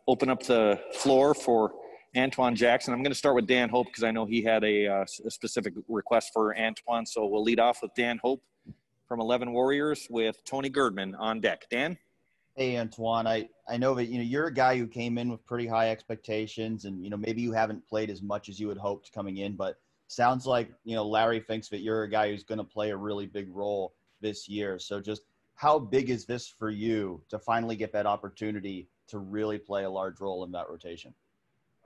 open up the floor for Antwuan Jackson. I'm going to start with Dan Hope because I know he had a specific request for Antwuan. So we'll lead off with Dan Hope from 11 Warriors with Tony Girdman on deck. Dan? Hey, Antwuan, I know that, you're a guy who came in with pretty high expectations and, maybe you haven't played as much as you had hoped coming in, but sounds like, Larry thinks that you're a guy who's going to play a really big role this year. So just how big is this for you to finally get that opportunity to really play a large role in that rotation?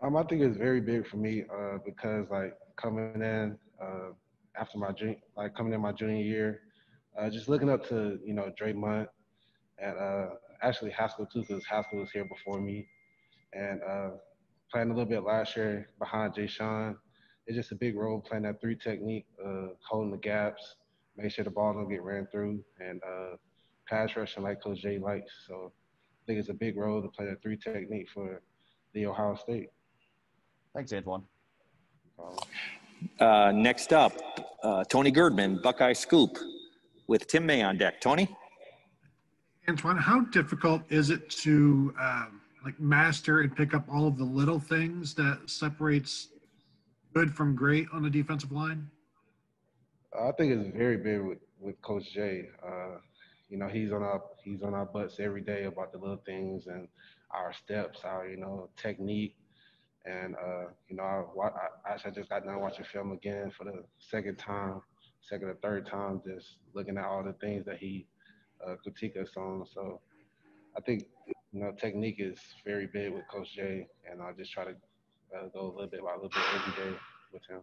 I think it's very big for me because coming in after coming in my junior year, just looking up to, Dre Munt and actually Haskell too, because Haskell was here before me, and playing a little bit last year behind Jay Sean. It's just a big role playing that 3 technique, holding the gaps, make sure the ball don't get ran through, and pass rushing like Coach Jay likes. So I think it's a big role to play that 3 technique for the Ohio State. Thanks, Antwuan. Next up, Tony Girdman, Buckeye Scoop, with Tim May on deck. Tony? Antwuan, how difficult is it to master and pick up all of the little things that separates good from great on the defensive line? I think it's very big with Coach Jay. He's on our butts every day about the little things and our steps, our technique. And I just got done watching film again for the second or third time, just looking at all the things that he critique us on. So I think technique is very big with Coach Jay, and I just try to go a little bit by a little bit every day with him.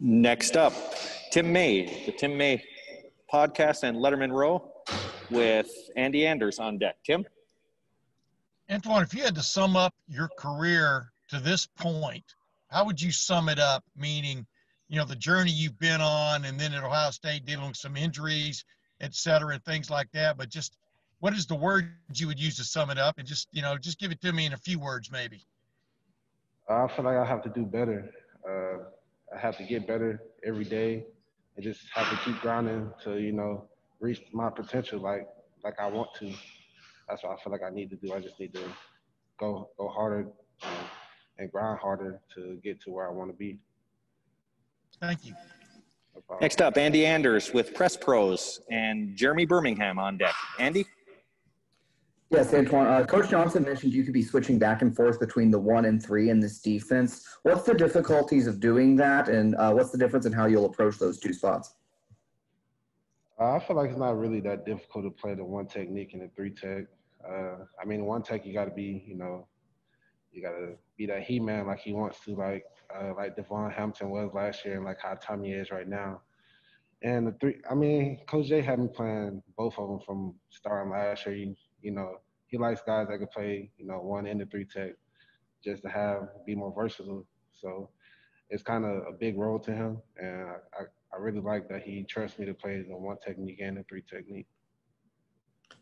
Next up, Tim May, the Tim May podcast and Letterman Row with Andy Anders on deck. Tim? Antwuan, if you had to sum up your career to this point, how would you sum it up? Meaning, the journey you've been on, and then at Ohio State dealing with some injuries, et cetera, and things like that. But just what is the word you would use to sum it up? And just give it to me in a few words, maybe. I feel like I have to do better. I have to get better every day and just have to keep grinding to, reach my potential like I want to. That's what I feel like I need to do. I just need to go harder and grind harder to get to where I want to be. Thank you. No Next up, Andy Anders with Press Pros and Jeremy Birmingham on deck. Andy? Yes, Antwuan. Coach Johnson mentioned you could be switching back and forth between the 1 and 3 in this defense. What's the difficulties of doing that, and what's the difference in how you'll approach those 2 spots? I feel like it's not really that difficult to play the 1 technique and the 3 tech. 1 tech, you got to be, you got to be that he-man like he wants to, like Devon Hampton was last year and like how Tommy is right now. And the 3, Coach Jay had me playing both of them from starting last year. He likes guys that can play, 1 and the 3 tech just to be more versatile. So it's kind of a big role to him. And I really like that he trusts me to play the 1 technique and the 3 technique.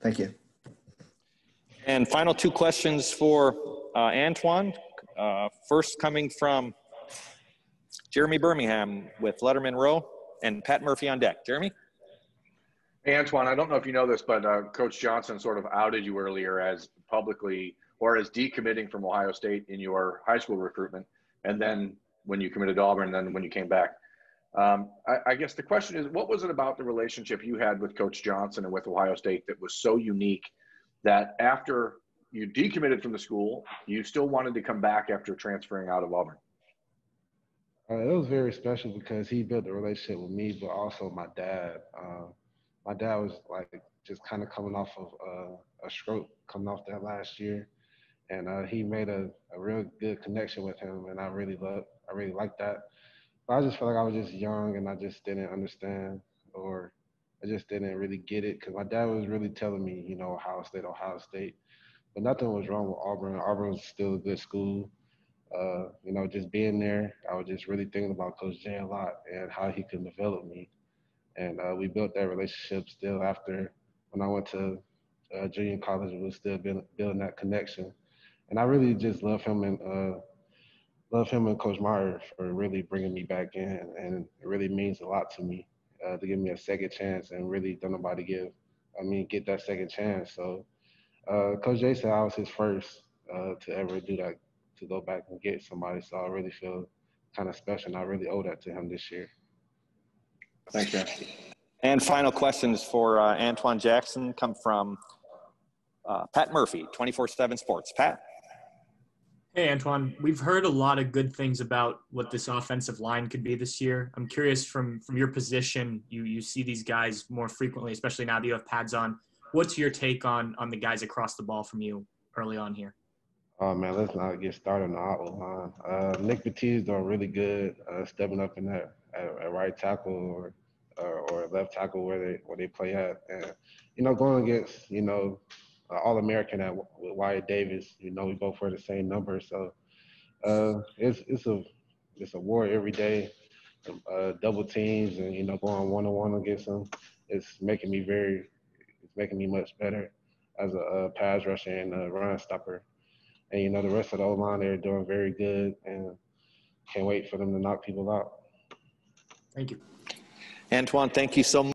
Thank you. And final 2 questions for Antwuan. First coming from Jeremy Birmingham with Letterman Row and Pat Murphy on deck. Jeremy? Hey, Antwuan, I don't know if you know this, but Coach Johnson sort of outed you earlier as publicly or as decommitting from Ohio State in your high school recruitment, and then when you committed to Auburn, and then when you came back. I guess the question is, what was it about the relationship you had with Coach Johnson and with Ohio State that was so unique that after you decommitted from the school, you still wanted to come back after transferring out of Auburn? It was very special because he built a relationship with me, but also my dad. My dad was just kind of coming off of a stroke, coming off that last year, and he made a real good connection with him, and I really liked that. But I just felt like I was just young, and I just didn't understand, or I just didn't really get it, because my dad was really telling me, Ohio State. But nothing was wrong with Auburn. Auburn was still a good school. Just being there, I was just really thinking about Coach Jay a lot and how he could develop me. And we built that relationship still after when I went to junior college. We were still building that connection. And I really just love him and Coach Meyer for really bringing me back in. And it really means a lot to me to give me a second chance, and really don't nobody get that second chance. So Coach Jay said I was his first to ever do that, to go back and get somebody. So I really feel kind of special, and I really owe that to him this year. Thanks, Dan. And final questions for Antwuan Jackson come from Pat Murphy, 24/7 Sports. Pat? Hey, Antwuan, we've heard a lot of good things about what this offensive line could be this year. I'm curious from your position, you see these guys more frequently, especially now that you have pads on. What's your take on the guys across the ball from you early on here? Oh, man, let's not get started on the outlaw line. Nick Batti's doing really good, stepping up in that at right tackle or left tackle where they play at. And, going against, All-American with Wyatt Davis, we go for the same number. So it's a war every day, double teams and, going one-on-one against them. It's making me much better as a pass rusher and a run stopper. And, the rest of the O-line, they're doing very good, and can't wait for them to knock people out. Thank you. Antwuan, thank you so much.